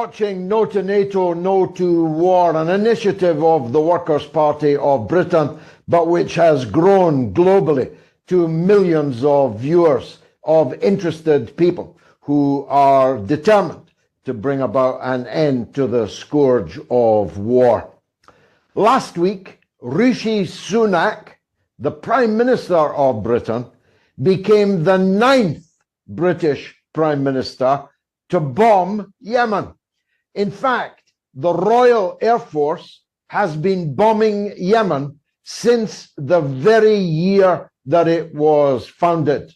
watching No to NATO, No to War, an initiative of the Workers' Party of Britain, but which has grown globally to millions of viewers, of interested people who are determined to bring about an end to the scourge of war. Last week, Rishi Sunak, the Prime Minister of Britain, became the 9th British Prime Minister to bomb Yemen. In fact, the Royal Air Force has been bombing Yemen since the very year that it was founded.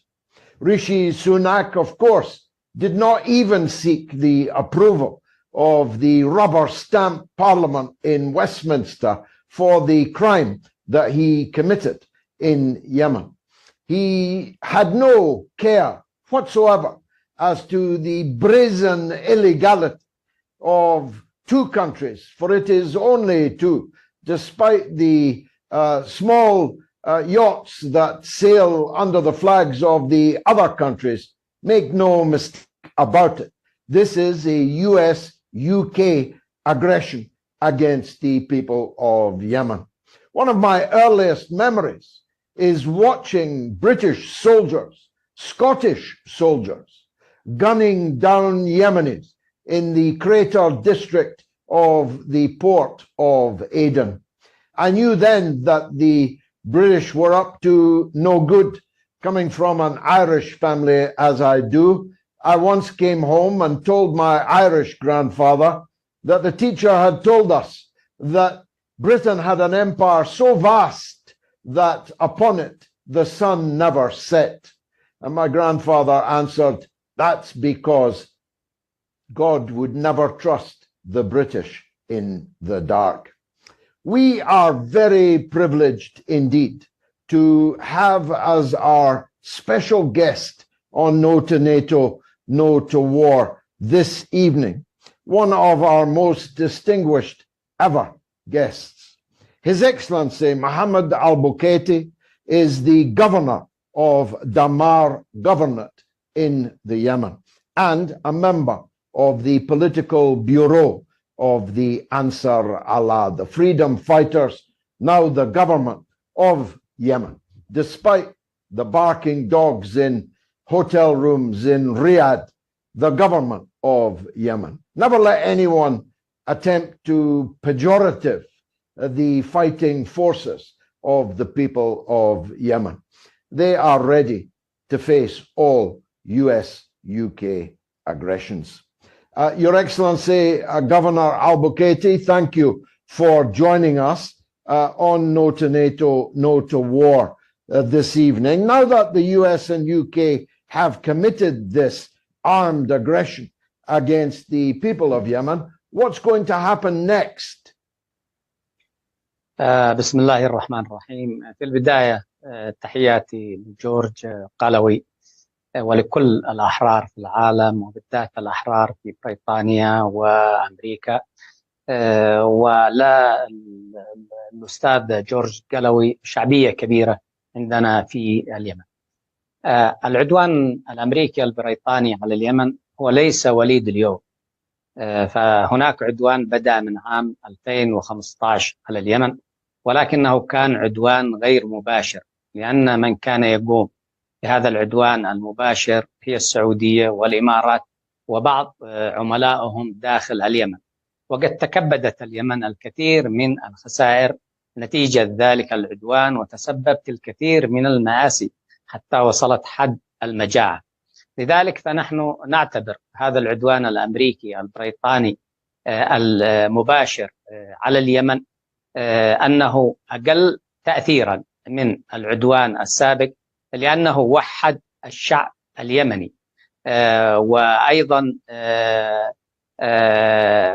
Rishi Sunak, of course, did not even seek the approval of the rubber stamp Parliament in Westminster for the crime that he committed in Yemen. He had no care whatsoever as to the brazen illegality of two countries, for it is only two, despite the small yachts that sail under the flags of the other countries. Make no mistake about it. This is a US-UK aggression against the people of Yemen. One of my earliest memories is watching British soldiers, Scottish soldiers, gunning down Yemenis in the Crater district of the port of Aden. I knew then that the British were up to no good. Coming from an Irish family as I do, I once came home and told my Irish grandfather that the teacher had told us that Britain had an empire so vast that upon it the sun never set. And my grandfather answered, that's because God would never trust the British in the dark. We are very privileged indeed to have as our special guest on No to NATO, No to War this evening, one of our most distinguished ever guests. His Excellency Muhammad Al-Bukhaiti is the governor of Dhamar Governorate in the Yemen and a member of the political bureau of the Ansar Allah, the freedom fighters, now the government of Yemen. Despite the barking dogs in hotel rooms in Riyadh, the government of Yemen. Never let anyone attempt to pejorative the fighting forces of the people of Yemen. They are ready to face all US-UK aggressions. Your Excellency, Governor Al-Bukhaiti, thank you for joining us on No to NATO, No to War this evening. Now that the US and UK have committed this armed aggression against the people of Yemen, what's going to happen next? بسم الله الرحمن الرحيم. في البداية تحياتي لجورج قلوي ولكل الأحرار في العالم وبالذات الأحرار في بريطانيا وأمريكا ولا الأستاذ جورج قلوي شعبية كبيرة عندنا في اليمن. العدوان الأمريكي البريطاني على اليمن هو ليس وليد اليوم، فهناك عدوان بدأ من عام 2015 على اليمن، ولكنه كان عدوان غير مباشر، لأن من كان يقوم بهذا العدوان المباشر هي السعودية والإمارات وبعض عملائهم داخل اليمن، وقد تكبدت اليمن الكثير من الخسائر نتيجة ذلك العدوان، وتسببت الكثير من المآسي حتى وصلت حد المجاعة. لذلك فنحن نعتبر هذا العدوان الأمريكي البريطاني المباشر على اليمن أنه أقل تأثيرا من العدوان السابق، لأنه وحد الشعب اليمني وأيضا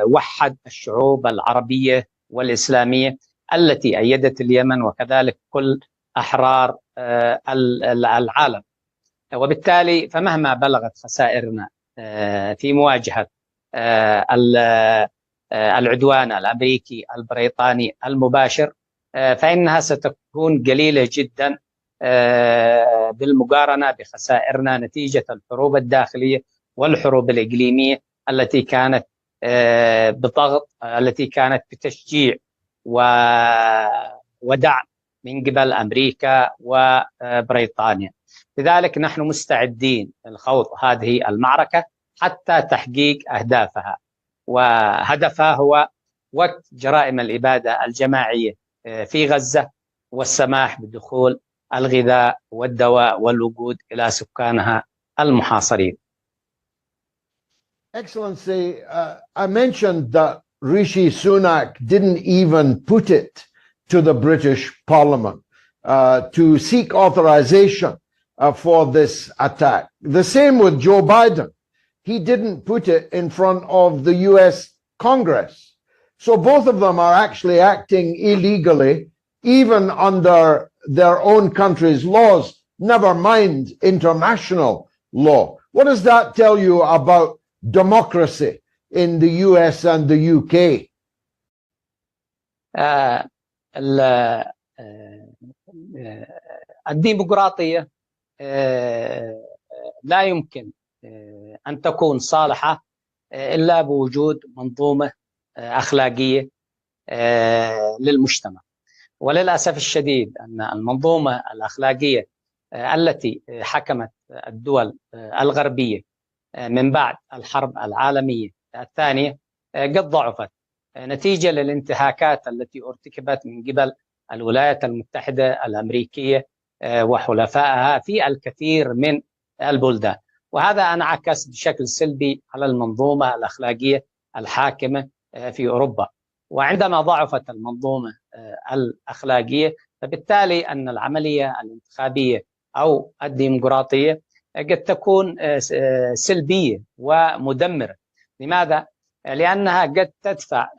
وحد الشعوب العربية والإسلامية التي أيدت اليمن، وكذلك كل أحرار العالم. وبالتالي فمهما بلغت خسائرنا في مواجهة العدوان الأمريكي البريطاني المباشر فإنها ستكون قليلة جدا بالمقارنة بخسائرنا نتيجة الحروب الداخلية والحروب الإقليمية التي كانت بضغط، التي كانت بتشجيع ودعم من قبل أمريكا وبريطانيا. لذلك نحن مستعدين لخوض هذه المعركة حتى تحقيق أهدافها، وهدفها هو وقف جرائم الإبادة الجماعية في غزة والسماح بدخول الغذاء والدواء والوقود إلى سكانها المحاصرين. Excellency, I mentioned that Rishi Sunak didn't even put it to the British Parliament to seek authorization for this attack. The same with Joe Biden. He didn't put it in front of the US Congress. So both of them are actually acting illegally, even under their own country's laws, never mind international law. What does that tell you about democracy in the US and the UK? الديمقراطية لا يمكن أن تكون صالحة إلا بوجود منظومة أخلاقية للمجتمع. وللأسف الشديد أن المنظومة الأخلاقية التي حكمت الدول الغربية من بعد الحرب العالمية الثانية قد ضعفت نتيجة للانتهاكات التي ارتكبت من قبل الولايات المتحدة الأمريكية وحلفائها في الكثير من البلدان، وهذا انعكس بشكل سلبي على المنظومة الأخلاقية الحاكمة في أوروبا. وعندما ضعفت المنظومة الأخلاقية فبالتالي أن العملية الانتخابية أو الديمقراطية قد تكون سلبية ومدمرة. لماذا؟ لأنها قد تدفع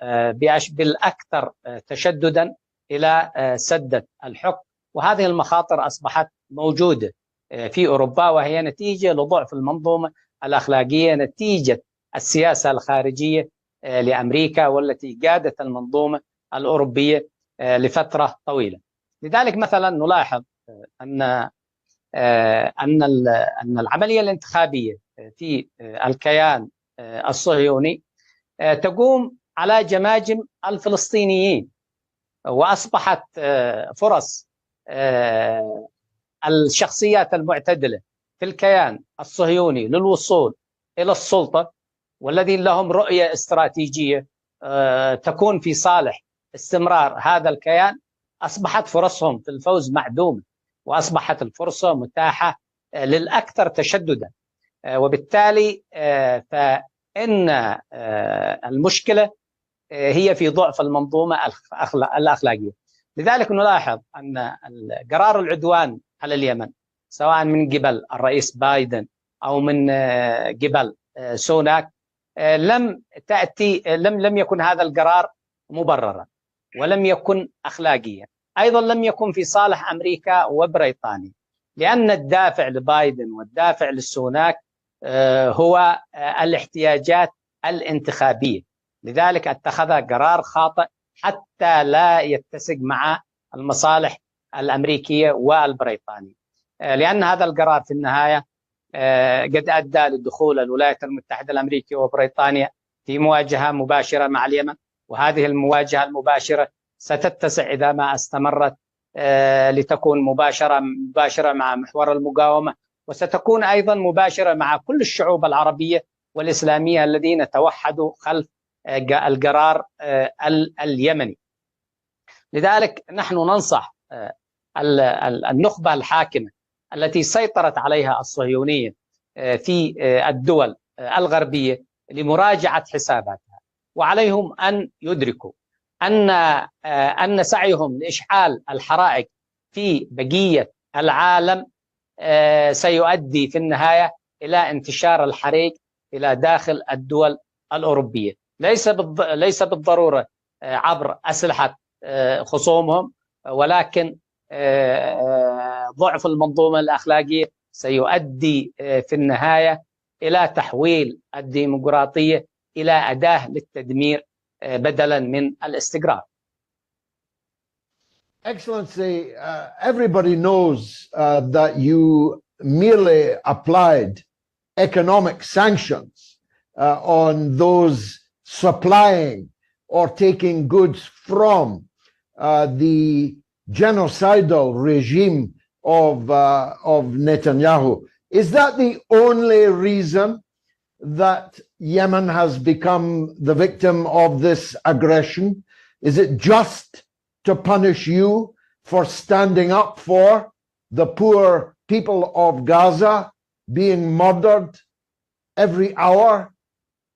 بالأكثر تشددا إلى سدة الحكم، وهذه المخاطر أصبحت موجودة في أوروبا، وهي نتيجة لضعف المنظومة الأخلاقية نتيجة السياسة الخارجية لأمريكا والتي قادت المنظومة الأوروبية لفترة طويلة. لذلك مثلا نلاحظ أن العملية الانتخابية في الكيان الصهيوني تقوم على جماجم الفلسطينيين، وأصبحت فرص الشخصيات المعتدلة في الكيان الصهيوني للوصول إلى السلطة والذين لهم رؤية استراتيجية تكون في صالح استمرار هذا الكيان، أصبحت فرصهم في الفوز معدومة، وأصبحت الفرصة متاحة للأكثر تشددا. وبالتالي فإن المشكلة هي في ضعف المنظومة الأخلاقية. لذلك نلاحظ أن قرار العدوان على اليمن سواء من قبل الرئيس بايدن أو من قبل سوناك لم يكن هذا القرار مبررا ولم يكن أخلاقيا، أيضا لم يكن في صالح أمريكا وبريطانيا، لأن الدافع لبايدن والدافع للسوناك هو الاحتياجات الانتخابية. لذلك اتخذ قرار خاطئ حتى لا يتسق مع المصالح الأمريكية والبريطانية، لأن هذا القرار في النهاية قد أدى لدخول الولايات المتحدة الأمريكية وبريطانيا في مواجهة مباشرة مع اليمن، وهذه المواجهة المباشرة ستتسع إذا ما استمرت لتكون مباشرة مع محور المقاومة، وستكون أيضا مباشرة مع كل الشعوب العربية والإسلامية الذين توحدوا خلف القرار اليمني. لذلك نحن ننصح النخبة الحاكمة التي سيطرت عليها الصهيونية في الدول الغربية لمراجعة حساباتها، وعليهم أن يدركوا أن سعيهم لإشعال الحرائق في بقية العالم سيؤدي في النهاية إلى انتشار الحريق إلى داخل الدول الأوروبية، ليس بالضرورة عبر أسلحة خصومهم، ولكن ضعف المنظومة الأخلاقية سيؤدي في النهاية إلى تحويل الديمقراطية إلى أداة للتدمير بدلا من الاستقرار. Excellency, everybody knows that you merely applied economic sanctions on those supplying or taking goods from the genocidal regime of Netanyahu. Is that the only reason that Yemen has become the victim of this aggression? Is it just to punish you for standing up for the poor people of Gaza being murdered every hour,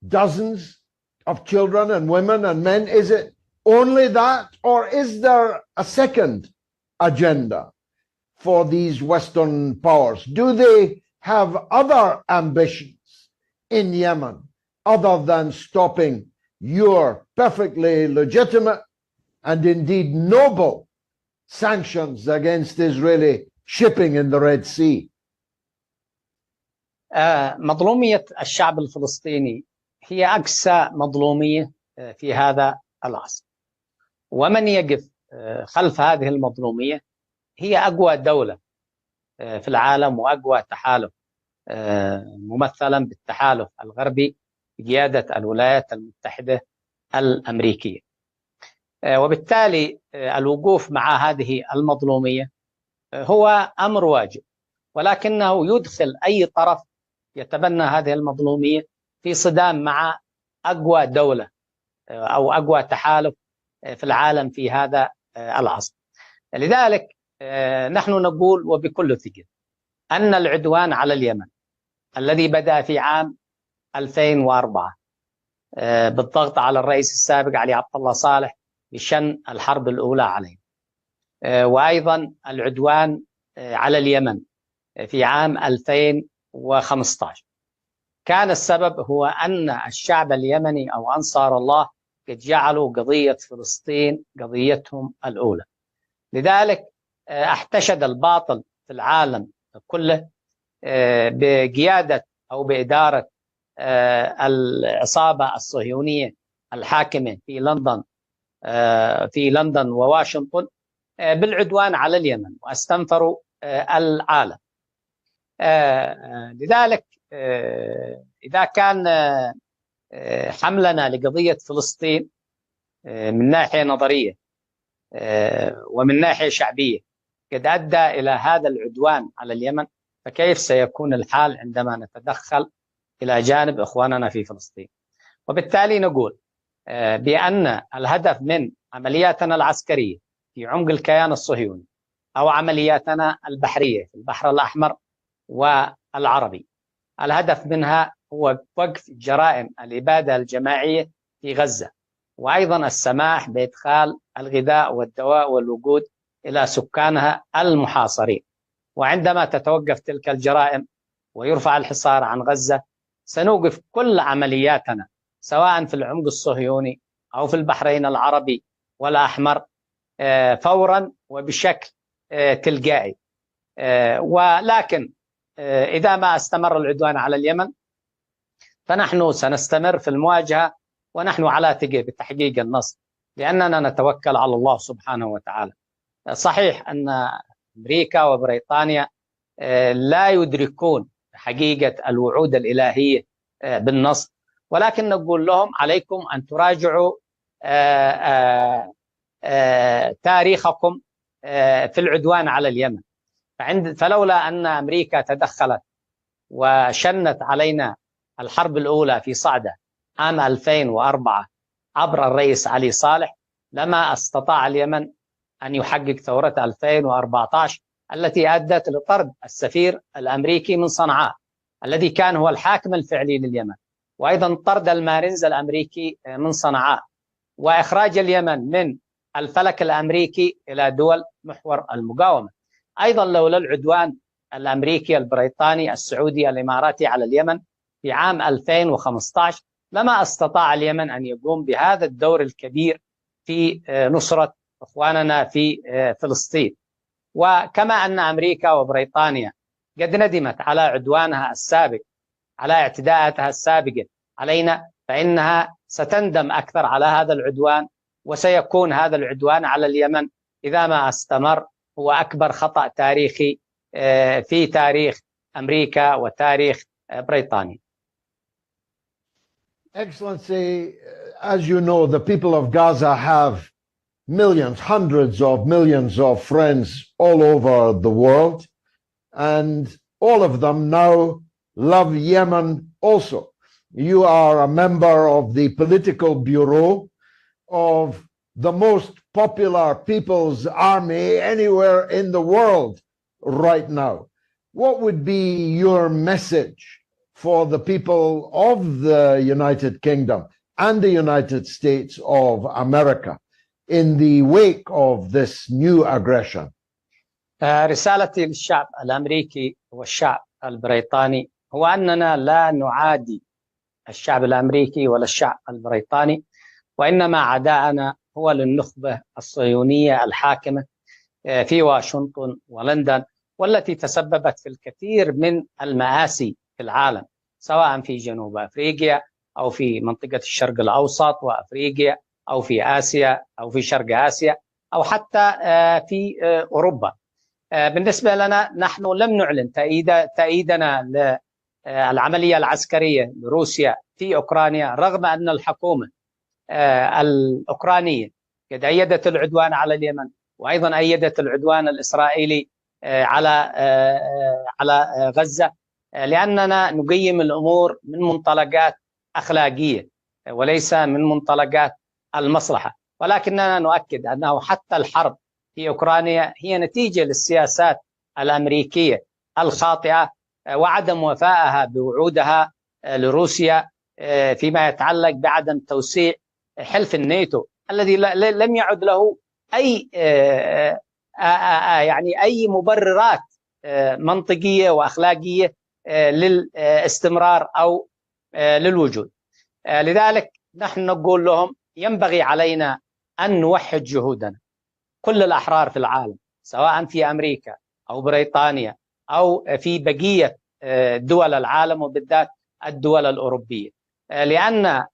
dozens of children and women and men? Is it only that, or is there a second agenda for these Western powers? Do they have other ambitions in Yemen other than stopping your perfectly legitimate and indeed noble sanctions against Israeli shipping in the Red Sea? مظلومية الشعب الفلسطيني هي أقسى مظلومية في هذا العصر، ومن يقف خلف هذه المظلومية هي أقوى دولة في العالم وأقوى تحالف ممثلا بالتحالف الغربي بقيادة الولايات المتحدة الأمريكية. وبالتالي الوقوف مع هذه المظلومية هو أمر واجب، ولكنه يدخل أي طرف يتبنى هذه المظلومية في صدام مع أقوى دولة أو أقوى تحالف في العالم في هذا العصر. لذلك نحن نقول وبكل ثقة أن العدوان على اليمن الذي بدأ في عام 2004 بالضغط على الرئيس السابق علي عبد الله صالح بشن الحرب الأولى عليه، وأيضا العدوان على اليمن في عام 2015، كان السبب هو أن الشعب اليمني أو أنصار الله قد جعلوا قضية فلسطين قضيتهم الأولى. لذلك احتشد الباطل في العالم كله بقيادة أو بإدارة العصابة الصهيونية الحاكمة في لندن وواشنطن بالعدوان على اليمن، واستنفروا العالم. لذلك إذا كان حملنا لقضية فلسطين من ناحية نظرية ومن ناحية شعبية قد أدى إلى هذا العدوان على اليمن، فكيف سيكون الحال عندما نتدخل إلى جانب إخواننا في فلسطين؟ وبالتالي نقول بأن الهدف من عملياتنا العسكرية في عمق الكيان الصهيوني أو عملياتنا البحرية في البحر الأحمر والعربي، الهدف منها هو وقف جرائم الإبادة الجماعية في غزة، وأيضا السماح بإدخال الغذاء والدواء والوقود إلى سكانها المحاصرين. وعندما تتوقف تلك الجرائم ويرفع الحصار عن غزة، سنوقف كل عملياتنا سواء في العمق الصهيوني أو في البحرين العربي والأحمر فورا وبشكل تلقائي. ولكن إذا ما استمر العدوان على اليمن فنحن سنستمر في المواجهة، ونحن على ثقة بتحقيق النصر، لأننا نتوكل على الله سبحانه وتعالى. صحيح أن أمريكا وبريطانيا لا يدركون حقيقة الوعود الإلهية بالنصر، ولكن نقول لهم عليكم أن تراجعوا تاريخكم في العدوان على اليمن. فلولا أن أمريكا تدخلت وشنت علينا الحرب الأولى في صعدة عام 2004 عبر الرئيس علي صالح، لما استطاع اليمن أن يحقق ثورة 2014 التي أدت لطرد السفير الأمريكي من صنعاء الذي كان هو الحاكم الفعلي لليمن، وأيضا طرد المارينز الأمريكي من صنعاء، وإخراج اليمن من الفلك الأمريكي إلى دول محور المقاومة. أيضا لولا العدوان الأمريكي البريطاني السعودي الإماراتي على اليمن في عام 2015 لما استطاع اليمن أن يقوم بهذا الدور الكبير في نصرة إخواننا في فلسطين. وكما أن أمريكا وبريطانيا قد ندمت على عدوانها السابق، على اعتداءاتها السابقة علينا، فإنها ستندم أكثر على هذا العدوان، وسيكون هذا العدوان على اليمن إذا ما استمر هو أكبر خطأ تاريخي في تاريخ أمريكا وتاريخ بريطانيا. Excellency, as you know, the people of Gaza have millions, hundreds of millions of friends all over the world, and all of them now love Yemen also. You are a member of the political bureau of the most popular people's army anywhere in the world right now. What would be your message for the people of the United Kingdom and the United States of America in the wake of this new aggression? رسالتي للشعب الأمريكي والشعب البريطاني هو أننا لا نعادي الشعب الأمريكي ولا الشعب البريطاني، وإنما عداءنا هو للنخبة الصهيونية الحاكمة في واشنطن ولندن، والتي تسببت في الكثير من المآسي في العالم، سواء في جنوب أفريقيا أو في منطقة الشرق الأوسط وأفريقيا أو في آسيا أو في شرق آسيا أو حتى في أوروبا. بالنسبة لنا نحن لم نعلن تأييدنا للعملية العسكرية لروسيا في أوكرانيا، رغم أن الحكومة الأوكرانية قد أيدت العدوان على اليمن، وأيضا أيدت العدوان الإسرائيلي على غزة، لأننا نقيم الأمور من منطلقات أخلاقية وليس من منطلقات المصلحة. ولكننا نؤكد أنه حتى الحرب في أوكرانيا هي نتيجة للسياسات الأمريكية الخاطئة وعدم وفائها بوعودها لروسيا فيما يتعلق بعدم توسيع حلف الناتو الذي لم يعد له أي مبررات منطقية وأخلاقية للاستمرار أو للوجود. لذلك نحن نقول لهم ينبغي علينا أن نوحد جهودنا، كل الأحرار في العالم سواء في أمريكا أو بريطانيا أو في بقية دول العالم وبالذات الدول الأوروبية، لأن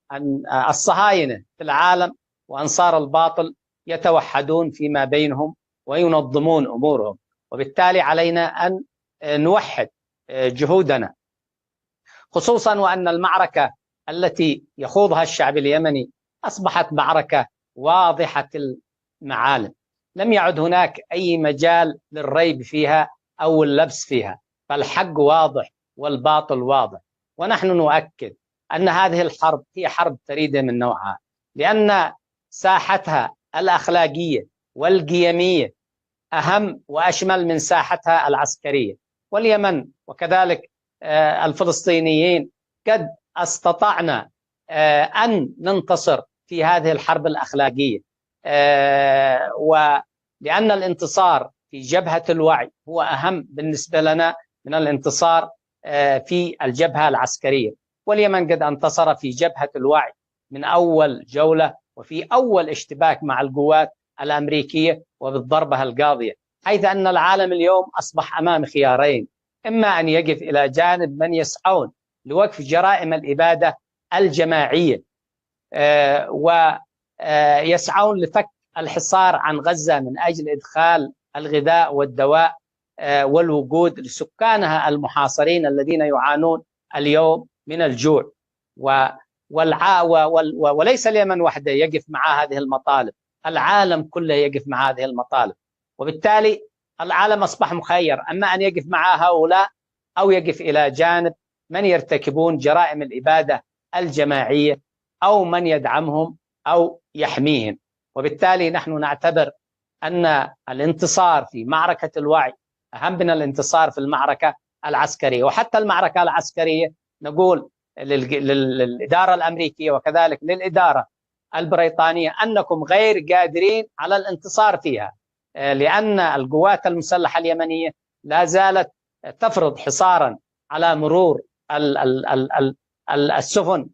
الصهاينة في العالم وأنصار الباطل يتوحدون فيما بينهم وينظمون أمورهم، وبالتالي علينا أن نوحد جهودنا، خصوصا وأن المعركة التي يخوضها الشعب اليمني أصبحت معركة واضحة المعالم، لم يعد هناك أي مجال للريب فيها أو اللبس فيها، فالحق واضح والباطل واضح. ونحن نؤكد أن هذه الحرب هي حرب فريدة من نوعها، لأن ساحتها الأخلاقية والقيمية أهم وأشمل من ساحتها العسكرية. واليمن وكذلك الفلسطينيين قد استطعنا أن ننتصر في هذه الحرب الأخلاقية، ولأن الانتصار في جبهة الوعي هو أهم بالنسبة لنا من الانتصار في الجبهة العسكرية. واليمن قد انتصر في جبهة الوعي من أول جولة وفي أول اشتباك مع القوات الأمريكية وبالضربة القاضية، حيث أن العالم اليوم أصبح أمام خيارين: إما أن يقف إلى جانب من يسعون لوقف جرائم الإبادة الجماعية ويسعون لفك الحصار عن غزة من أجل إدخال الغذاء والدواء والوقود لسكانها المحاصرين الذين يعانون اليوم من الجوع، وليس اليمن وحده يقف مع هذه المطالب، العالم كله يقف مع هذه المطالب. وبالتالي العالم أصبح مخير، أما أن يقف مع هؤلاء أو يقف إلى جانب من يرتكبون جرائم الإبادة الجماعية أو من يدعمهم أو يحميهم. وبالتالي نحن نعتبر أن الانتصار في معركة الوعي أهم من الانتصار في المعركة العسكرية. وحتى المعركة العسكرية نقول للإدارة الأمريكية وكذلك للإدارة البريطانية أنكم غير قادرين على الانتصار فيها، لأن القوات المسلحة اليمنية لا زالت تفرض حصارا على مرور السفن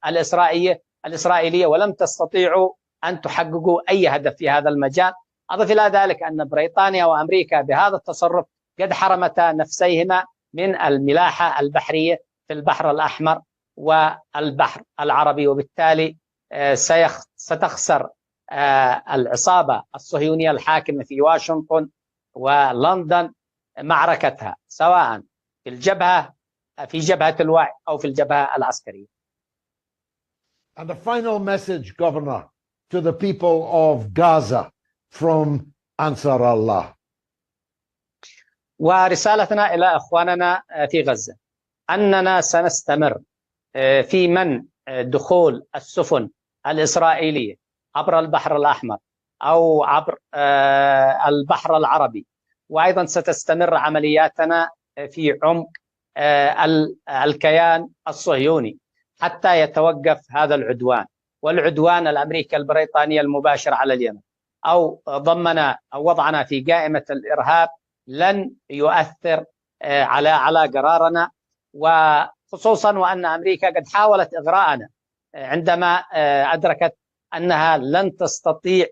الإسرائيلية ولم تستطيعوا أن تحققوا أي هدف في هذا المجال. أضف إلى ذلك أن بريطانيا وأمريكا بهذا التصرف قد حرمتا نفسيهما من الملاحة البحرية في البحر الأحمر والبحر العربي، وبالتالي ستخسر العصابة الصهيونية الحاكمة في واشنطن ولندن معركتها، سواء في جبهة الوعي أو في الجبهة العسكرية. And a final message, Governor, to the people of Gaza from Ansar Allah. ورسالتنا إلى أخواننا في غزة أننا سنستمر في منع دخول السفن الإسرائيلية عبر البحر الأحمر أو عبر البحر العربي، وأيضا ستستمر عملياتنا في عمق الكيان الصهيوني حتى يتوقف هذا العدوان، والعدوان الأمريكي البريطاني المباشر على اليمن أو ضمنا أو وضعنا في قائمة الإرهاب لن يؤثر على قرارنا، وخصوصا وأن أمريكا قد حاولت إغراءنا عندما أدركت أنها لن تستطيع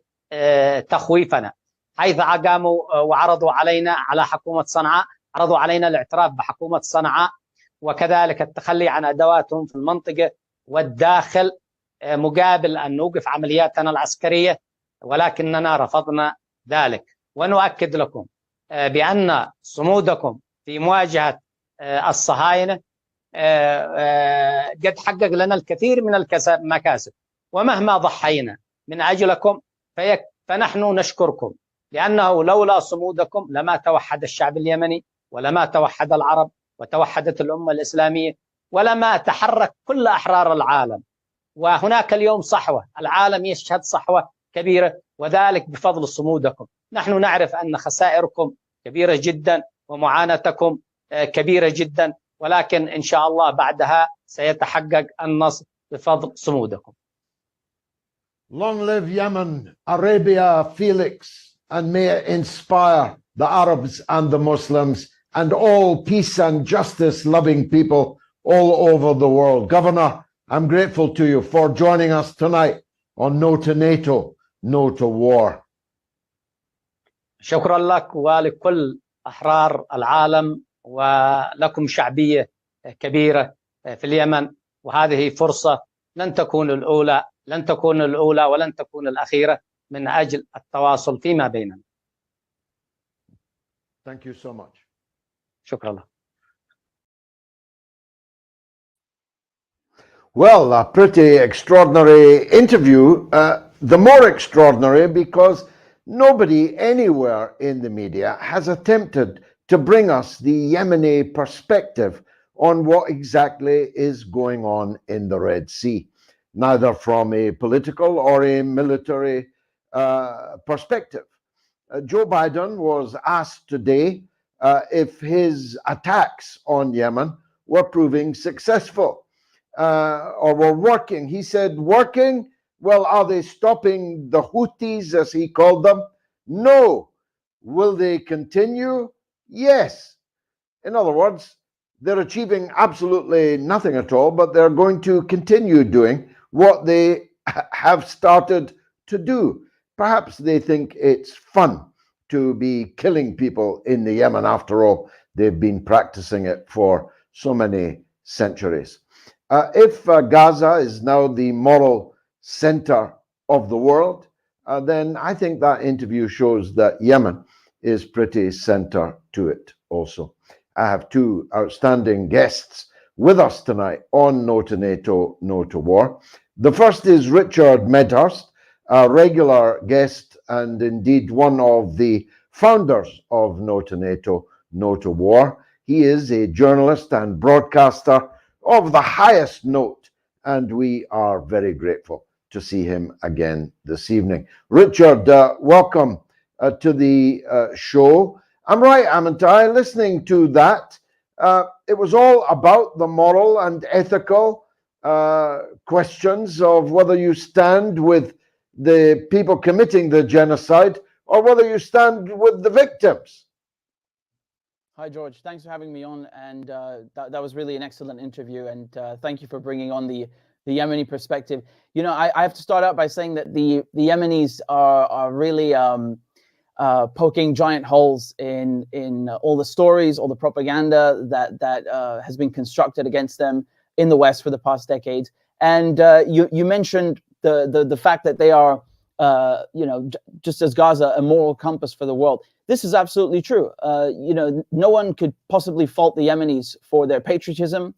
تخويفنا، حيث قاموا وعرضوا علينا على حكومة صنعاء، عرضوا علينا الاعتراف بحكومة صنعاء وكذلك التخلي عن أدواتهم في المنطقة والداخل مقابل أن نوقف عملياتنا العسكرية، ولكننا رفضنا ذلك. ونؤكد لكم بأن صمودكم في مواجهة الصهاينة قد حقق لنا الكثير من المكاسب، ومهما ضحينا من أجلكم فنحن نشكركم، لأنه لولا صمودكم لما توحد الشعب اليمني ولما توحد العرب وتوحدت الأمة الإسلامية ولما تحرك كل أحرار العالم. وهناك اليوم صحوة، العالم يشهد صحوة كبيرة، وذلك بفضل صمودكم. نحن نعرف أن خسائركم كبيرة جدا ومعاناتكم كبيرة جدا، ولكن إن شاء الله بعدها سيتحقق النصر بفضل صمودكم. Long live Yemen, Arabia, Felix, and may it inspire the Arabs and the Muslims and all peace and justice loving people all over the world. Governor, I'm grateful to you for joining us tonight on No to NATO, No to War. شكرا لك ولكل أحرار العالم، ولكم شعبية كبيرة في اليمن، وهذه فرصة لن تكون الأولى ولن تكون الأخيرة من أجل التواصل فيما بيننا. Thank you so much. شكرا لك. Well, a pretty extraordinary interview. The more extraordinary because nobody anywhere in the media has attempted to bring us the Yemeni perspective on what exactly is going on in the Red Sea, neither from a political or a military perspective. Joe Biden was asked today if his attacks on Yemen were proving successful or were working. He said, working? Well, are they stopping the Houthis, as he called them? No. Will they continue? Yes. In other words, they're achieving absolutely nothing at all, but they're going to continue doing what they have started to do. Perhaps they think it's fun to be killing people in the Yemen. After all, they've been practicing it for so many centuries. If Gaza is now the moral center of the world, then I think that interview shows that Yemen is pretty center to it also. I have two outstanding guests with us tonight on No to NATO, No to War. The first is Richard Medhurst, a regular guest and indeed one of the founders of No to NATO, No to War. He is a journalist and broadcaster of the highest note, and we are very grateful to see him again this evening. Richard, welcome to the show. I'm right, haven't I? Listening to that, it was all about the moral and ethical questions of whether you stand with the people committing the genocide or whether you stand with the victims. Hi, George. Thanks for having me on. And that was really an excellent interview. And thank you for bringing on the Yemeni perspective. You know, I have to start out by saying that the Yemenis are really poking giant holes in all the stories, all the propaganda that has been constructed against them in the West for the past decades. And you mentioned the fact that they are, you know, just as Gaza, a moral compass for the world. This is absolutely true. You know, no one could possibly fault the Yemenis for their patriotism,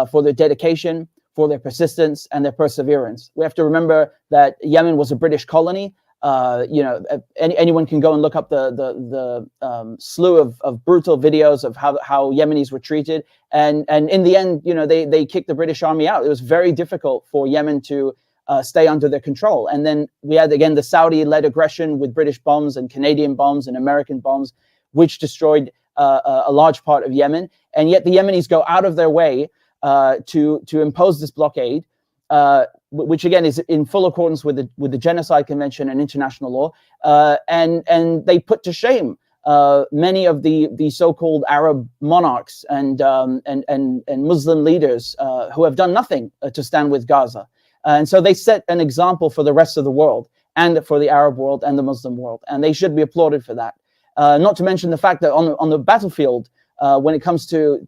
for their dedication, for their persistence and their perseverance. We have to remember that Yemen was a British colony. You know, anyone can go and look up the slew of brutal videos of how Yemenis were treated, and in the end, you know, they kicked the British Army out. It was very difficult for Yemen to stay under their control. And then we had again the Saudi-led aggression with British bombs and Canadian bombs and American bombs, which destroyed a large part of Yemen. And yet the Yemenis go out of their way to impose this blockade, which again is in full accordance with the Genocide Convention and international law, and they put to shame many of the so-called Arab monarchs and Muslim leaders who have done nothing to stand with Gaza, and so they set an example for the rest of the world and for the Arab world and the Muslim world, and they should be applauded for that. Not to mention the fact that on the battlefield, when it comes to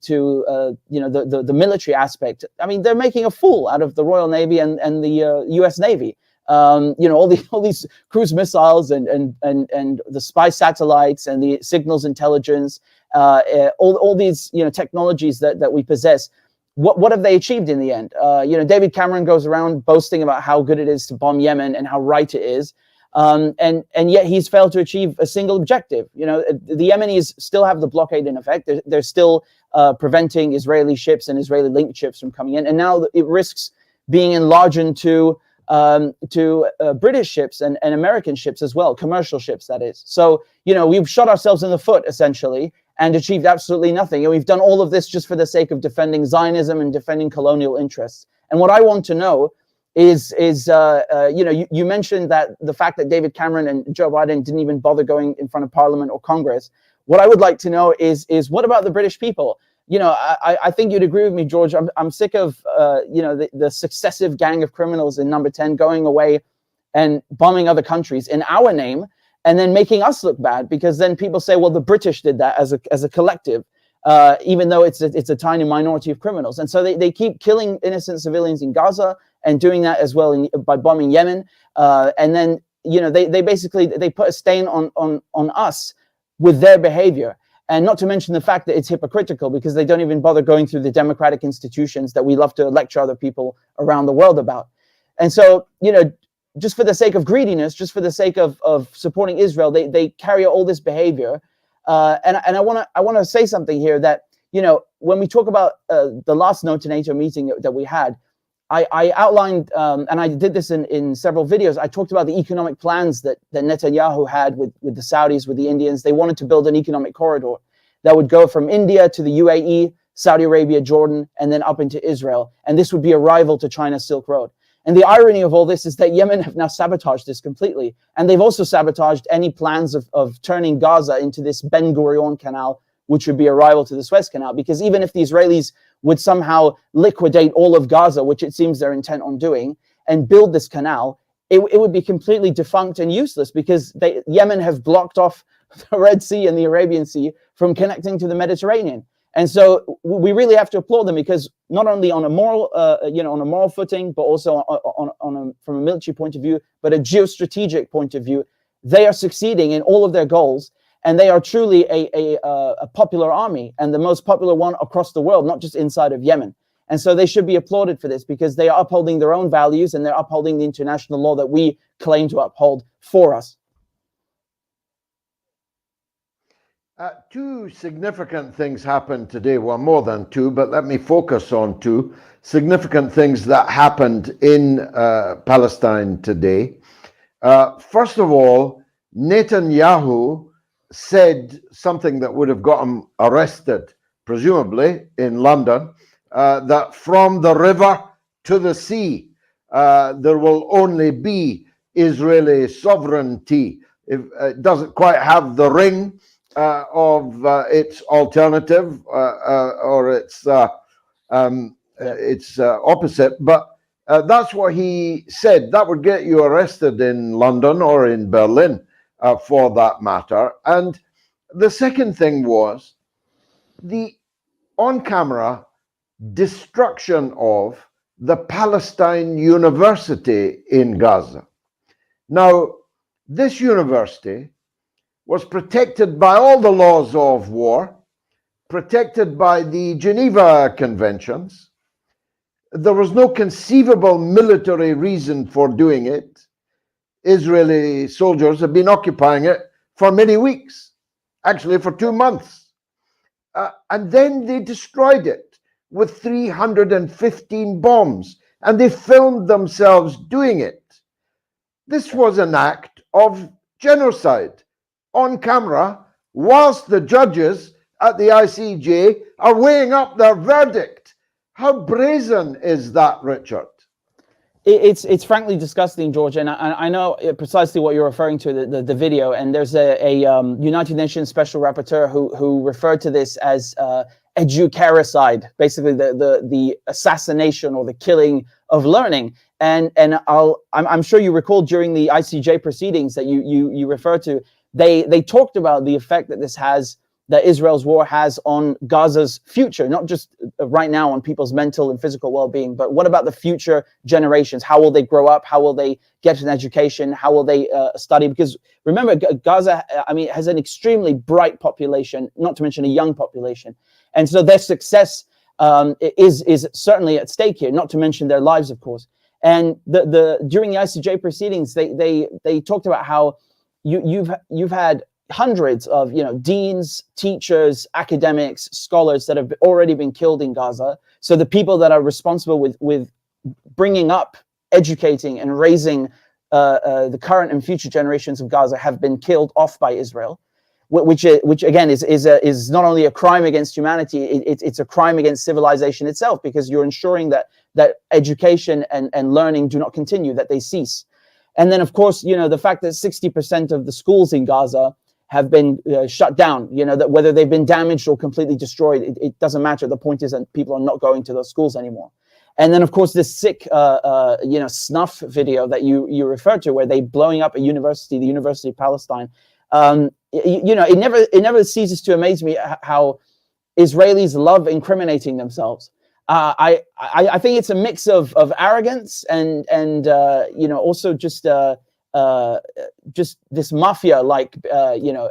you know, the military aspect, I mean, they're making a fool out of the Royal Navy and the U.S. Navy. You know, all these cruise missiles and the spy satellites and the signals intelligence, all these, you know, technologies that we possess. What have they achieved in the end? You know, David Cameron goes around boasting about how good it is to bomb Yemen and how right it is. And yet he's failed to achieve a single objective. You know, the Yemenis still have the blockade in effect. They're still preventing Israeli ships and Israeli linked ships from coming in. And now it risks being enlarged to British ships and American ships as well, commercial ships, that is. So, you know, we've shot ourselves in the foot, essentially, and achieved absolutely nothing. And we've done all of this just for the sake of defending Zionism and defending colonial interests. And what I want to know is you know, you mentioned that the fact that David Cameron and Joe Biden didn't even bother going in front of Parliament or Congress. What I would like to know is what about the British people? You know, I think you'd agree with me, George. I'm sick of you know, the successive gang of criminals in Number 10 going away and bombing other countries in our name, and then making us look bad, because then people say, well, the British did that as a collective, even though it's a tiny minority of criminals. And so they keep killing innocent civilians in Gaza and doing that as well by bombing Yemen. And then, you know, they basically put a stain on us with their behavior. And not to mention the fact that it's hypocritical, because they don't even bother going through the democratic institutions that we love to lecture other people around the world about. And so, you know, just for the sake of greediness, just for the sake of supporting Israel, they carry out all this behavior. And I want to say something here that, you know, when we talk about the last No2Nato meeting that we had, I outlined, and I did this in several videos, I talked about the economic plans that Netanyahu had with the Saudis, with the Indians. They wanted to build an economic corridor that would go from India to the UAE, Saudi Arabia, Jordan, and then up into Israel. And this would be a rival to China's Silk Road. And the irony of all this is that Yemen have now sabotaged this completely. And they've also sabotaged any plans of turning Gaza into this Ben Gurion canal, which would be a rival to the Suez Canal. Because even if the Israelis would somehow liquidate all of Gaza, which it seems they're intent on doing, and build this canal, it would be completely defunct and useless, because Yemen have blocked off the Red Sea and the Arabian Sea from connecting to the Mediterranean. And so we really have to applaud them, because not only on a moral, you know, on a moral footing, but also from a military point of view, but a geostrategic point of view, they are succeeding in all of their goals. And they are truly a popular army, and the most popular one across the world, not just inside of Yemen. And so they should be applauded for this, because they are upholding their own values, and they're upholding the international law that we claim to uphold for us. Two significant things happened today. Well, more than two, but let me focus on two significant things that happened in Palestine today. First of all, Netanyahu said something that would have got him arrested, presumably in London, that from the river to the sea, there will only be Israeli sovereignty. It doesn't quite have the ring of its alternative or its opposite, but that's what he said. That would get you arrested in London or in Berlin, for that matter. And the second thing was the on-camera destruction of the Palestine University in Gaza. Now, this university was protected by all the laws of war, protected by the Geneva Conventions, There was no conceivable military reason for doing it. Israeli soldiers have been occupying it for many weeks, actually for 2 months. And then they destroyed it with 315 bombs, and they filmed themselves doing it. This was an act of genocide on camera, whilst the judges at the ICJ are weighing up their verdict. How brazen is that, Richard? It's frankly disgusting, George, and I know precisely what you're referring to, the video. And there's a United Nations Special Rapporteur who referred to this as educaricide, basically the assassination or the killing of learning. And I'm sure you recall during the ICJ proceedings that you referred to, they talked about the effect that this has, that Israel's war has on Gaza's future, not just right now on people's mental and physical well-being, but what about the future generations? How will they grow up? How will they get an education? How will they study? Because remember, Gaza, I mean, has an extremely bright population, not to mention a young population. And so their success is certainly at stake here, not to mention their lives, of course. And during the ICJ proceedings, they talked about how you've had hundreds of deans, teachers, academics, scholars that have already been killed in Gaza. So the people that are responsible with bringing up, educating, and raising the current and future generations of Gaza have been killed off by Israel, which again is not only a crime against humanity, it's a crime against civilization itself, because you're ensuring that education and learning do not continue, that they cease. And then, of course, the fact that 60% of the schools in Gaza have been shut down, that whether they've been damaged or completely destroyed, it doesn't matter. The point is that people are not going to those schools anymore. And then, of course, this sick, snuff video that you referred to, where they blowing up a university, the University of Palestine. It never ceases to amaze me how Israelis love incriminating themselves. I think it's a mix of arrogance and also just this mafia-like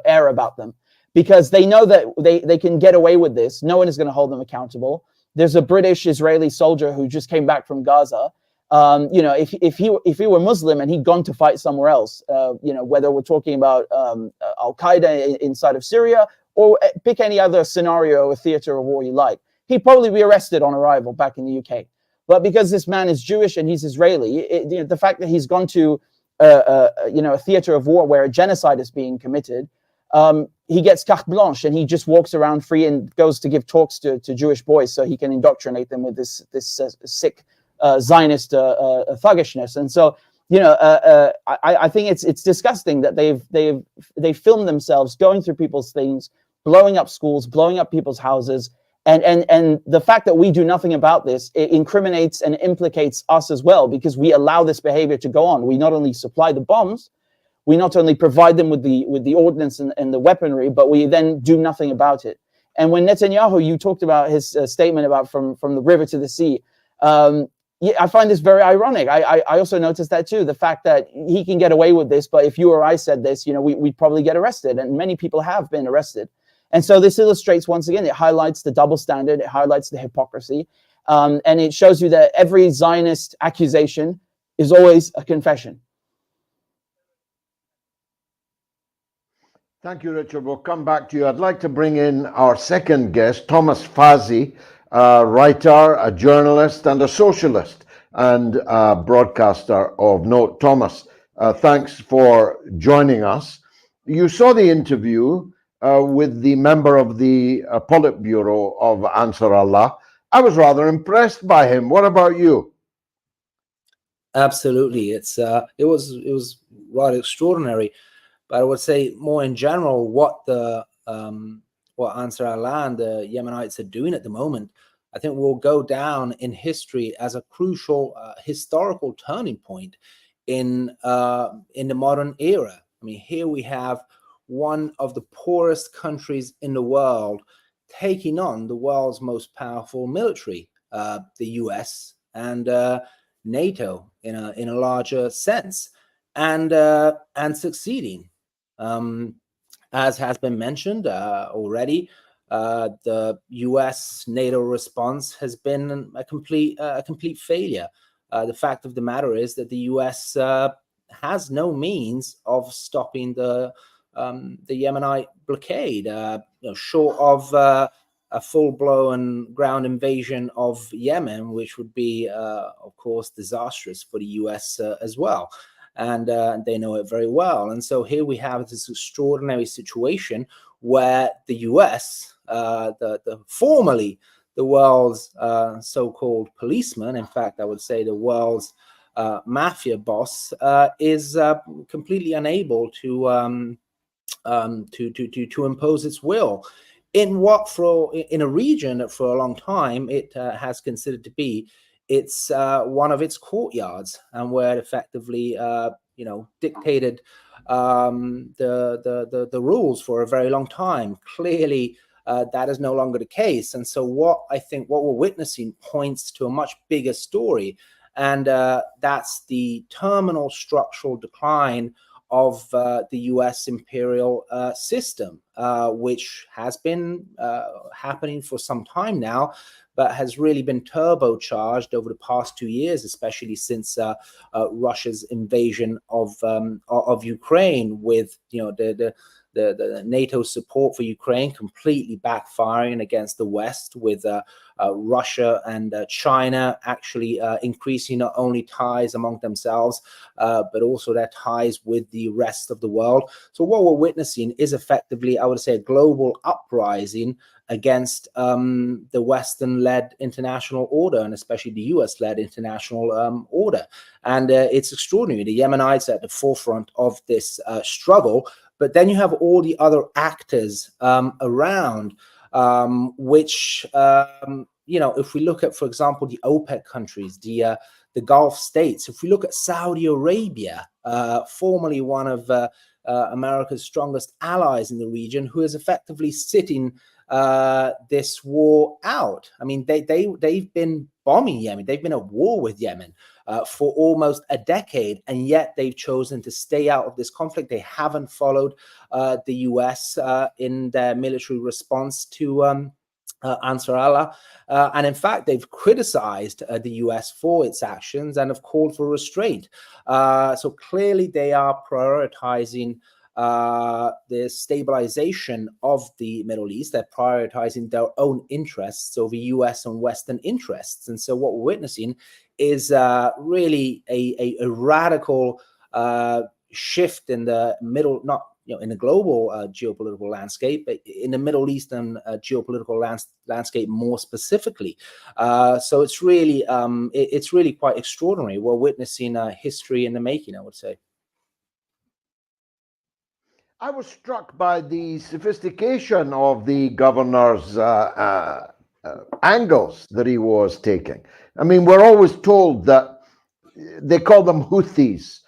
air about them, because they know that they can get away with this. No one is going to hold them accountable. There's a British Israeli soldier who just came back from Gaza. If he were Muslim and he'd gone to fight somewhere else, whether we're talking about Al-Qaeda inside of Syria, or pick any other scenario or theater of war you like, he'd probably be arrested on arrival back in the UK. But because this man is Jewish and he's Israeli, the fact that he's gone to a theater of war where a genocide is being committed, he gets carte blanche and he just walks around free and goes to give talks to Jewish boys so he can indoctrinate them with this sick Zionist thuggishness. And so I think it's disgusting that they've filmed themselves going through people's things, blowing up schools, blowing up people's houses. And the fact that we do nothing about this, it incriminates and implicates us as well, because we allow this behavior to go on. We not only supply the bombs, we not only provide them with the ordnance and the weaponry, but we then do nothing about it. And when Netanyahu, you talked about his statement about from the river to the sea, I find this very ironic. I also noticed that too, the fact that he can get away with this, but if you or I said this, we'd probably get arrested, and many people have been arrested. And so this illustrates, once again, it highlights the double standard, it highlights the hypocrisy, and it shows you that every Zionist accusation is always a confession. Thank you, Richard. We'll come back to you. I'd like to bring in our second guest, Thomas Fazi, a writer, a journalist, and a socialist, and a broadcaster of Note. Thomas, thanks for joining us. You saw the interview with the member of the Politburo of Ansar Allah. I was rather impressed by him. What about you? Absolutely, it was rather extraordinary. But I would say more in general, what Ansar Allah and the Yemenites are doing at the moment, I think will go down in history as a crucial historical turning point in the modern era. I mean, here we have one of the poorest countries in the world taking on the world's most powerful military, the US and NATO in a larger sense, and succeeding. As has been mentioned already, the U.S. NATO response has been a complete failure. The fact of the matter is that the U.S. Has no means of stopping the Yemenite blockade, short of a full-blown ground invasion of Yemen, which would be, of course, disastrous for the U.S. As well. And they know it very well. And so here we have this extraordinary situation where the U.S., formerly the world's so-called policeman, in fact, I would say the world's mafia boss, is completely unable to impose its will in a region that for a long time it has considered to be it's one of its courtyards, and where it effectively dictated the rules for a very long time. Clearly that is no longer the case. And so what we're witnessing points to a much bigger story, and that's the terminal structural decline of the U.S. imperial system, which has been happening for some time now, but has really been turbocharged over the past 2 years, especially since Russia's invasion of Ukraine, with the NATO support for Ukraine completely backfiring against the West, with Russia and China actually increasing not only ties among themselves, but also their ties with the rest of the world. So what we're witnessing is effectively, I would say, a global uprising against the Western-led international order, and especially the US-led international order. And it's extraordinary. The Yemenites are at the forefront of this struggle. But then you have all the other actors around, which, if we look at, for example, the OPEC countries, the Gulf states, if we look at Saudi Arabia, formerly one of America's strongest allies in the region, who is effectively sitting this war out. I mean, they've been bombing Yemen. They've been at war with Yemen for almost a decade, and yet they've chosen to stay out of this conflict. They haven't followed the US in their military response to Ansar Allah, and in fact, they've criticized the US for its actions and have called for restraint. So clearly, they are prioritizing the stabilization of the Middle East. They're prioritizing their own interests over US and Western interests. And so what we're witnessing is really a radical shift in the middle, not in the global geopolitical landscape, but in the Middle Eastern geopolitical landscape more specifically. So it's really quite extraordinary. We're witnessing history in the making, I would say. I was struck by the sophistication of the governor's angles that he was taking. I mean, we're always told that they call them Houthis,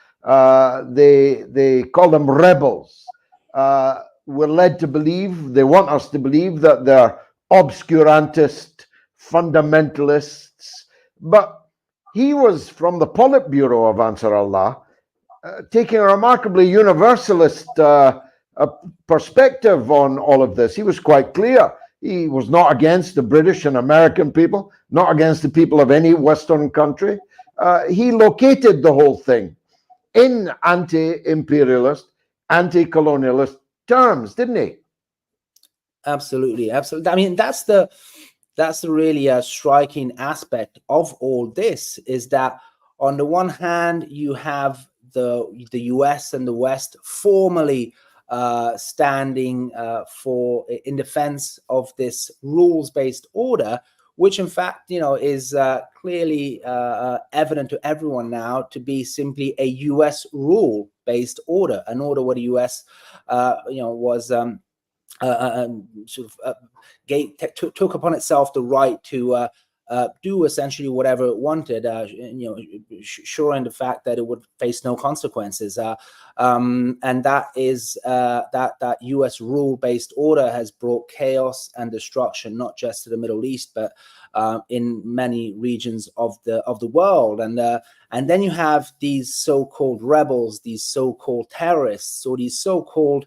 they call them rebels. We're led to believe, they want us to believe, that they're obscurantist, fundamentalists. But he was from the Politburo of Ansar Allah, taking a remarkably universalist perspective on all of this. He was quite clear. He was not against the British and American people, not against the people of any Western country. He located the whole thing in anti-imperialist, anti-colonialist terms, didn't he? Absolutely, absolutely. I mean, that's the really striking aspect of all this, is that on the one hand, you have the US and the West formally standing in defense of this rules-based order, which in fact, is clearly evident to everyone now to be simply a US rule-based order, an order where the US, was took upon itself the right to do essentially whatever it wanted, sure in the fact that it would face no consequences. And that is that US rule-based order has brought chaos and destruction, not just to the Middle East, but in many regions of the world. And then you have these so-called rebels, these so-called terrorists, or these so-called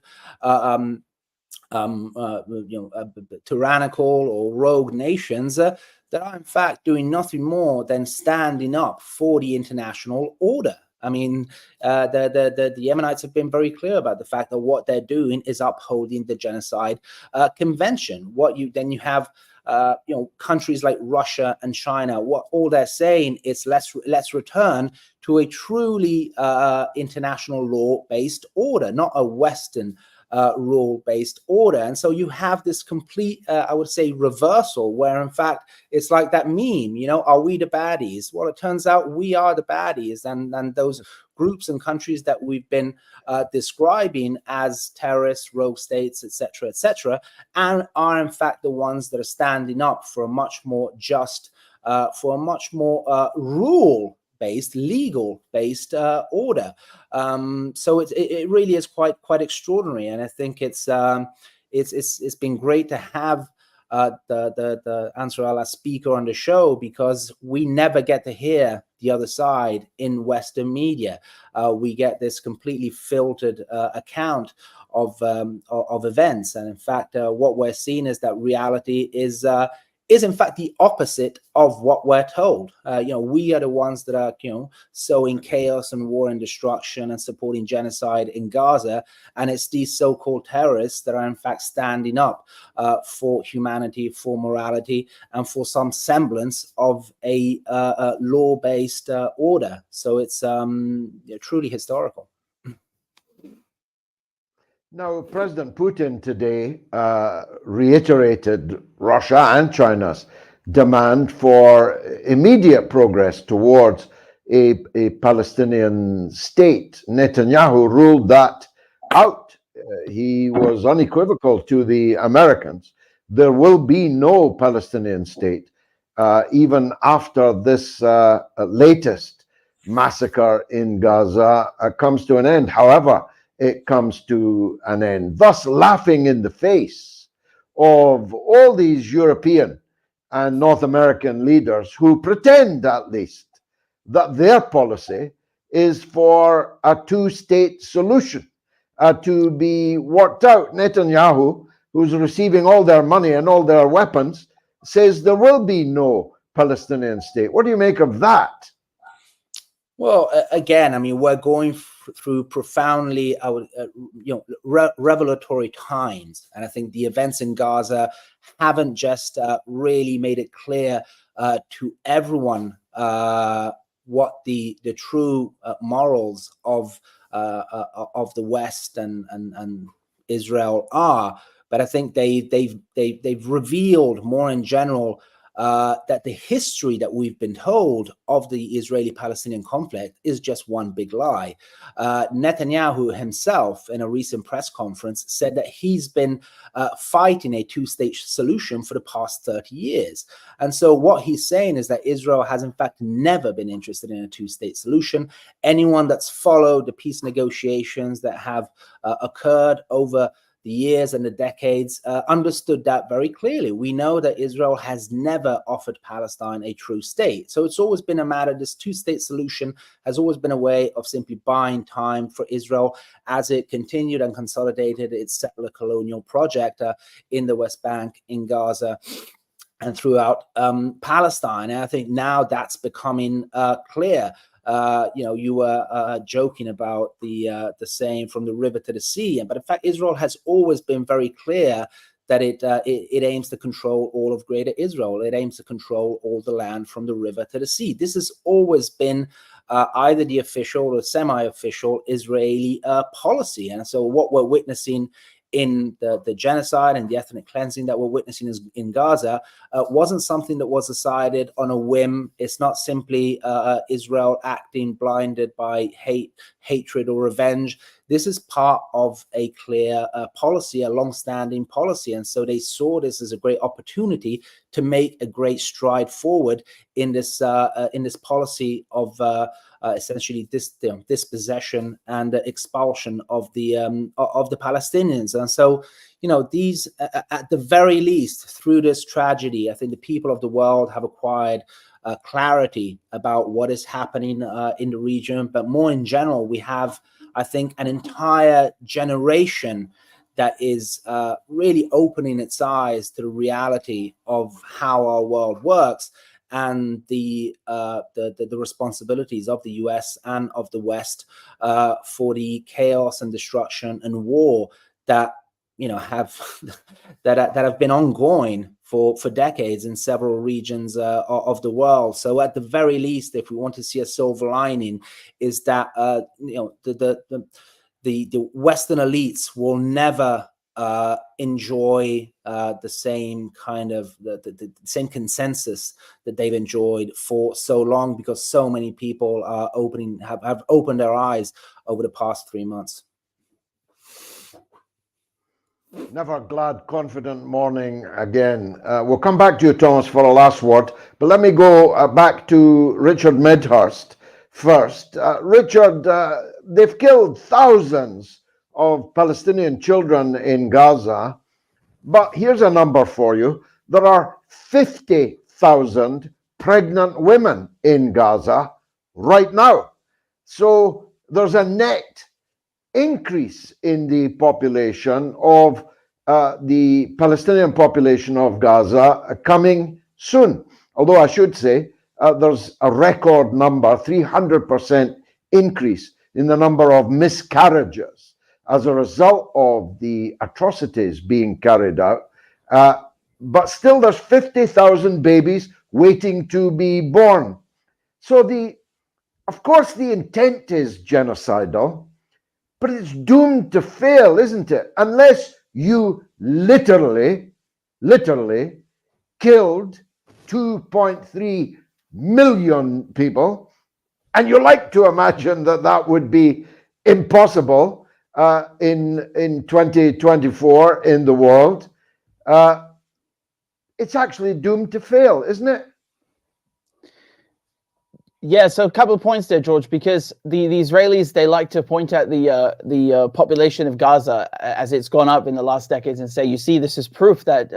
tyrannical or rogue nations that are in fact doing nothing more than standing up for the international order. I mean, the Yemenites have been very clear about the fact that what they're doing is upholding the genocide convention. You have countries like Russia and China. What all they're saying is let's return to a truly international law-based order, not a Western rule-based order. And so you have this complete, I would say, reversal where, in fact, it's like that meme, are we the baddies? Well, it turns out we are the baddies. And those groups and countries that we've been describing as terrorists, rogue states, etc., and are, in fact, the ones that are standing up for a much more just, for a much more rule-based, legal-based order. So it really is quite extraordinary, and I think it's been great to have the Ansar Allah speaker on the show, because we never get to hear the other side in Western media. We get this completely filtered account of events, and in fact, what we're seeing is that reality is in fact the opposite of what we're told. We are the ones that are, sowing chaos and war and destruction and supporting genocide in Gaza. And it's these so-called terrorists that are in fact standing up for humanity, for morality, and for some semblance of a law-based order. So it's truly historical. Now, President Putin today reiterated Russia and China's demand for immediate progress towards a Palestinian state. Netanyahu ruled that out. He was unequivocal to the Americans. There will be no Palestinian state, even after this latest massacre in Gaza comes to an end. However, it comes to an end, thus laughing in the face of all these European and North American leaders who pretend, at least, that their policy is for a two-state solution to be worked out. Netanyahu, who's receiving all their money and all their weapons, says there will be no Palestinian state. What do you make of that? Well, again, I mean, we're going through profoundly, revelatory times, and I think the events in Gaza haven't just really made it clear to everyone what the true morals of the West and Israel are, but I think they've revealed more in general that the history that we've been told of the Israeli-Palestinian conflict is just one big lie. Netanyahu himself, in a recent press conference, said that he's been fighting a two-state solution for the past 30 years. And so what he's saying is that Israel has, in fact, never been interested in a two-state solution. Anyone that's followed the peace negotiations that have occurred over the years and the decades understood that very clearly. We know that Israel has never offered Palestine a true state. So it's always been a matter, this two-state solution has always been a way of simply buying time for Israel as it continued and consolidated its settler colonial project in the West Bank, in Gaza, and throughout Palestine. And I think now that's becoming clear. You were joking about the saying from the river to the sea, but in fact, Israel has always been very clear that it aims to control all of Greater Israel. It aims to control all the land from the river to the sea. This has always been either the official or semi-official Israeli policy. And so what we're witnessing in the genocide and the ethnic cleansing that we're witnessing in Gaza wasn't something that was decided on a whim. It's not simply Israel acting blinded by hatred or revenge. This is part of a clear policy, a long-standing policy. And so they saw this as a great opportunity to make a great stride forward in this policy of essentially dispossession and expulsion of the Palestinians. And so, these, at the very least, through this tragedy, I think the people of the world have acquired clarity about what is happening in the region. But more in general, we have, I think, an entire generation that is really opening its eyes to the reality of how our world works and the responsibilities of the US and of the West for the chaos and destruction and war that have that have been ongoing for decades in several regions of the world. So at the very least, if we want to see a silver lining, is that the Western elites will never enjoy the same kind of the same consensus that they've enjoyed for so long, because so many people are have opened their eyes over the past 3 months. Never glad, confident morning again. We'll come back to you, Thomas, for a last word, but let me go back to Richard Medhurst first. Richard, they've killed thousands of Palestinian children in Gaza, but here's a number for you. There are 50,000 pregnant women in Gaza right now. So there's a net increase in the population of the Palestinian population of Gaza coming soon. Although I should say there's a record number, 300% increase in the number of miscarriages as a result of the atrocities being carried out. But still there's 50,000 babies waiting to be born. So of course the intent is genocidal, but it's doomed to fail, isn't it? Unless you literally killed 2.3 million people. And you like to imagine that that would be impossible in 2024 in the world. It's actually doomed to fail, isn't it? Yeah, so a couple of points there, George, because the Israelis, they like to point at the population of Gaza as it's gone up in the last decades and say, you see, this is proof that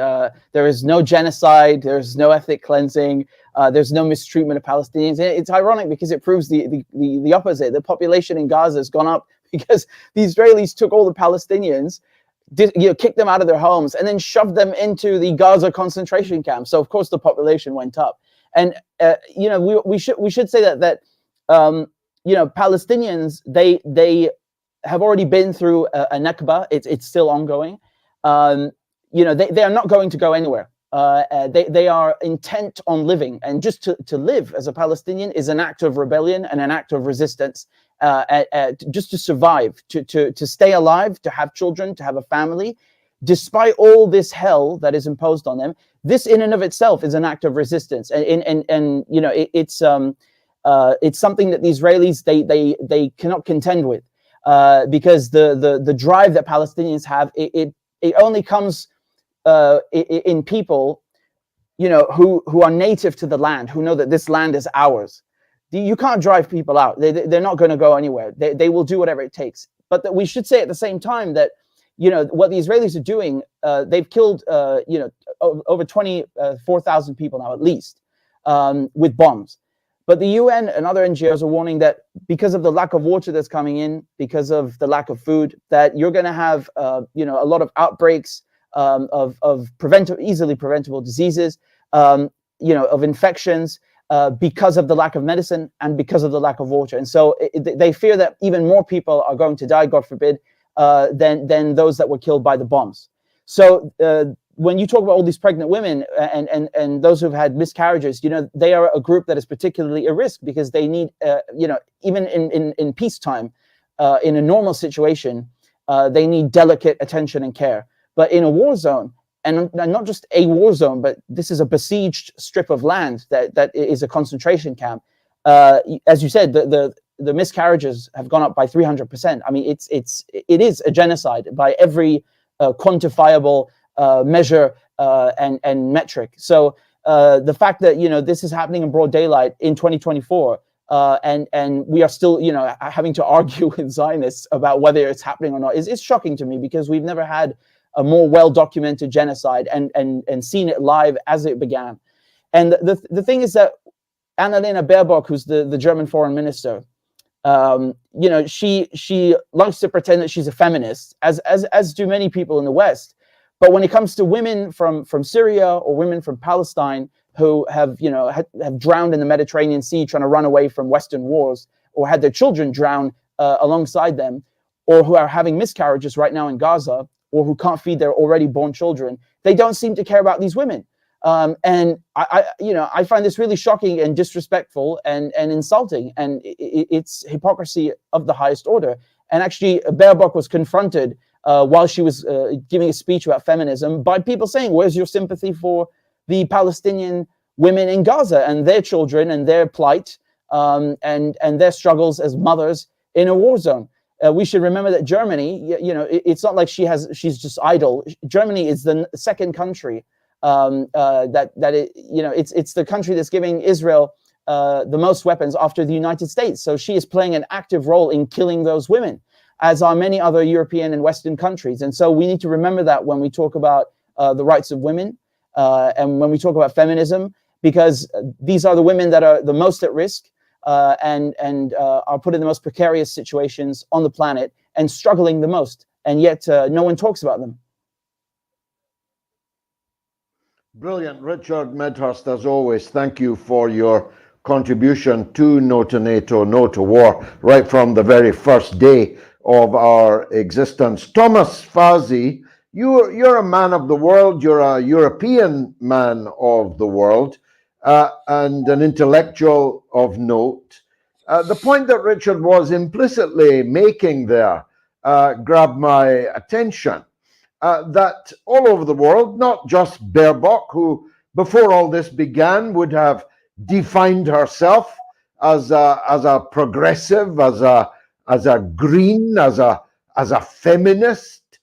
there is no genocide, there's no ethnic cleansing, there's no mistreatment of Palestinians. It's ironic because it proves the opposite. The population in Gaza has gone up because the Israelis took all the Palestinians, kicked them out of their homes, and then shoved them into the Gaza concentration camp. So of course the population went up. And we should say that Palestinians, they have already been through a Nakba. It's still ongoing. They are not going to go anywhere. They are intent on living, and just to live as a Palestinian is an act of rebellion and an act of resistance. Just to survive, to stay alive, to have children, to have a family, despite all this hell that is imposed on them. This in and of itself is an act of resistance, and it's something that the Israelis they cannot contend with, because the drive that Palestinians have, it only comes in people who are native to the land, who know that this land is ours. You can't drive people out. They're not going to go anywhere. They will do whatever it takes. But that we should say at the same time that what the Israelis are doing, they've killed over 24,000 people now at least with bombs. But the UN and other NGOs are warning that because of the lack of water that's coming in, because of the lack of food, that you're going to have a lot of outbreaks of easily preventable diseases, of infections, because of the lack of medicine and because of the lack of water. And so they fear that even more people are going to die, God forbid, than those that were killed by the bombs. So when you talk about all these pregnant women and those who've had miscarriages, they are a group that is particularly at risk because they need, even in peacetime, in a normal situation, they need delicate attention and care. But in a war zone, and not just a war zone, but this is a besieged strip of land that is a concentration camp. As you said, the miscarriages have gone up by 300%. I mean, it is a genocide by every quantifiable measure and metric. So the fact that this is happening in broad daylight in 2024, and we are still having to argue with Zionists about whether it's happening or not is shocking to me, because we've never had a more well-documented genocide and seen it live as it began. And the thing is that Annalena Baerbock, who's the German foreign minister, you know, she likes to pretend that she's a feminist, as do many people in the West. But when it comes to women from Syria or women from Palestine who have, you know, have drowned in the Mediterranean Sea trying to run away from Western wars, or had their children drown alongside them, or who are having miscarriages right now in Gaza, or who can't feed their already born children, they don't seem to care about these women. And you know, I find this really shocking and disrespectful and insulting, and it's hypocrisy of the highest order. And actually, Baerbock was confronted while she was giving a speech about feminism by people saying, "Where's your sympathy for the Palestinian women in Gaza and their children and their plight and their struggles as mothers in a war zone?" We should remember that Germany, you know, it's not like she's just idle. Germany is the second country you know, it's the country that's giving Israel the most weapons after the United States. So she is playing an active role in killing those women, as are many other European and Western countries. And so we need to remember that when we talk about the rights of women and when we talk about feminism, because these are the women that are the most at risk and are put in the most precarious situations on the planet and struggling the most. And yet no one talks about them. Brilliant. Richard Medhurst, as always, thank you for your contribution to No to NATO, No to War, right from the very first day of our existence. Thomas Fazi, you're a man of the world, you're a European man of the world, and an intellectual of note. The point that Richard was implicitly making there grabbed my attention. That all over the world, not just Baerbock, who before all this began would have defined herself as a progressive, as a green, as a feminist,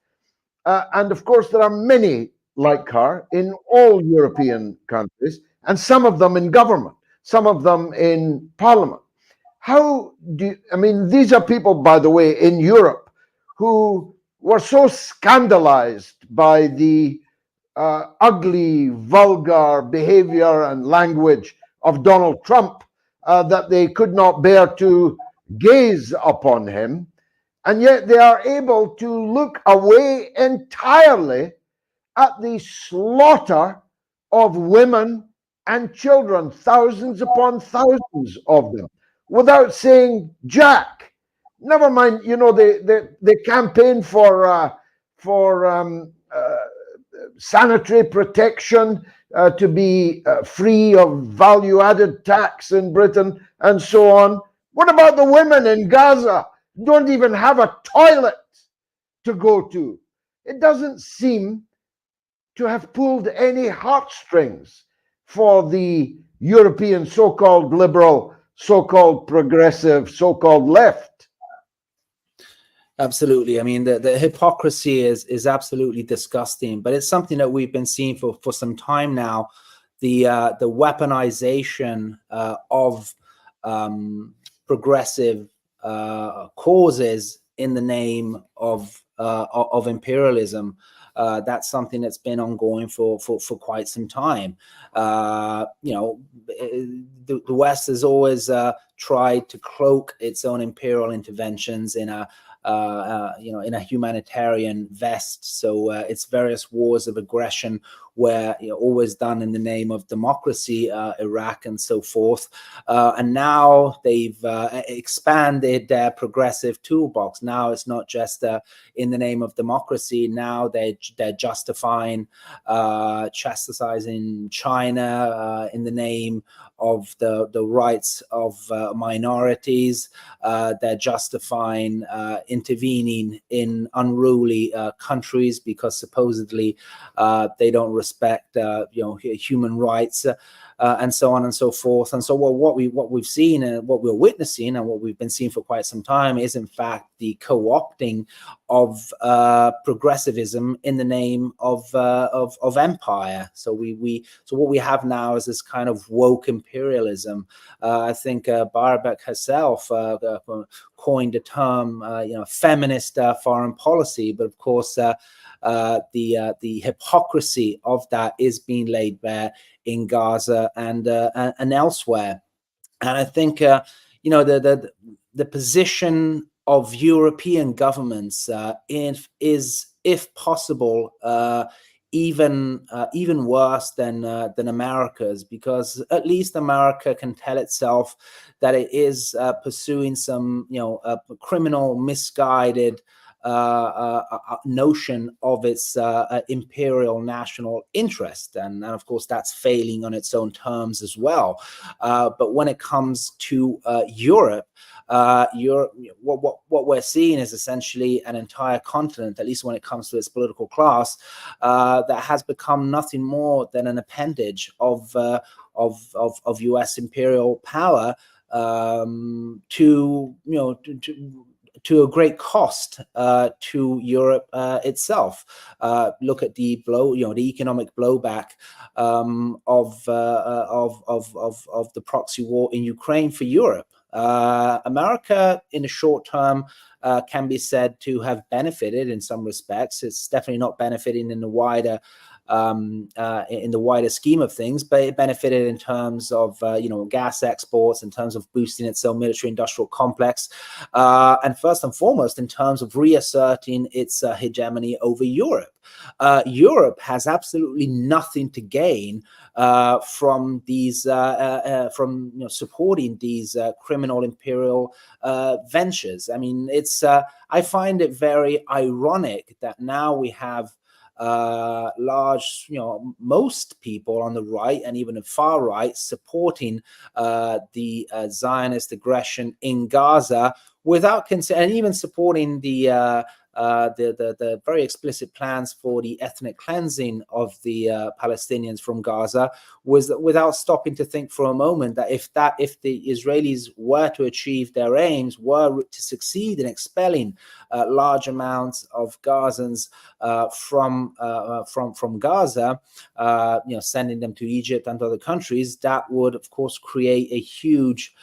and of course there are many like her in all European countries, and some of them in government, some of them in parliament. How do you, I mean, these are people, by the way, in Europe who were so scandalized by the ugly, vulgar behavior and language of Donald Trump that they could not bear to gaze upon him. And yet they are able to look away entirely at the slaughter of women and children, thousands upon thousands of them, without saying jack. Never mind, you know, the campaign for sanitary protection, to be free of value-added tax in Britain, and so on. What about the women in Gaza? Don't even have a toilet to go to. It doesn't seem to have pulled any heartstrings for the European so-called liberal, so-called progressive, so-called left. Absolutely. I mean, the hypocrisy is absolutely disgusting, but it's something that we've been seeing for some time now. The weaponization of progressive causes in the name of imperialism. That's something that's been ongoing for quite some time. You know, the West has always tried to cloak its own imperial interventions in a you know, in a humanitarian vest. So it's various wars of aggression were, you know, always done in the name of democracy, Iraq and so forth. And now they've expanded their progressive toolbox. Now it's not just in the name of democracy. Now they're justifying chastising China in the name of the rights of minorities. They're justifying intervening in unruly countries because supposedly they don't respect you know, human rights, and so on and so forth. And so what we've seen and what we're witnessing and what we've been seeing for quite some time is in fact the co-opting of progressivism in the name of empire. So what we have now is this kind of woke imperialism. I think Baerbock herself coined the term you know, feminist foreign policy, but of course the hypocrisy of that is being laid bare in Gaza and elsewhere. And I think you know, the position of European governments is, if possible, even worse than America's, because at least America can tell itself that it is pursuing some, criminal, misguided notion of its imperial national interest, and of course that's failing on its own terms as well. But when it comes to Europe, what we're seeing is essentially an entire continent, at least when it comes to its political class, that has become nothing more than an appendage of U.S. imperial power, to a great cost to Europe itself. Look at the the economic blowback of the proxy war in Ukraine for Europe. America, in the short term, can be said to have benefited in some respects. It's definitely not benefiting in the wider scheme of things, but it benefited in terms of gas exports, in terms of boosting its own military-industrial complex, and first and foremost in terms of reasserting its hegemony over Europe. Europe has absolutely nothing to gain from these supporting these criminal imperial ventures. I mean, it's I find it very ironic that now we have large, most people on the right and even the far right supporting the Zionist aggression in Gaza without and even supporting the very explicit plans for the ethnic cleansing of the Palestinians from Gaza, without stopping to think for a moment that if the Israelis were to achieve their aims, were to succeed in expelling large amounts of Gazans from Gaza, sending them to Egypt and other countries, that would of course create a huge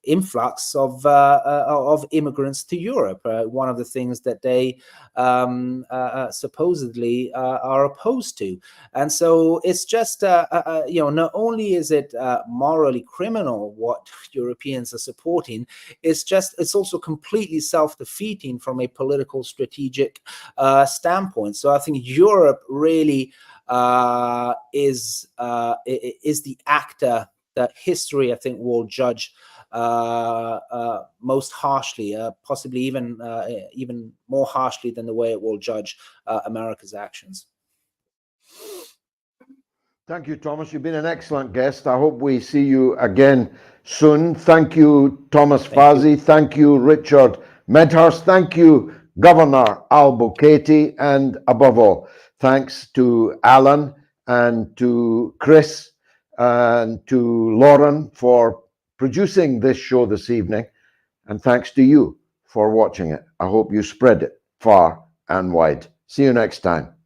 influx of immigrants to Europe. One of the things that they supposedly are opposed to, and so it's just not only is it morally criminal what Europeans are supporting, it's also completely self-defeating from a political strategic standpoint. So I think Europe really is the actor that history, I think, will judge most harshly, possibly even more harshly than the way it will judge America's actions. Thank you, Thomas. You've been an excellent guest. I hope we see you again soon. Thank you, Thomas Fazi. Thank you, Richard Medhurst. Thank you, Governor Al-Bukhaiti. And above all, thanks to Alan and to Chris and to Lauren for producing this show this evening, and thanks to you for watching it. I hope you spread it far and wide. See you next time.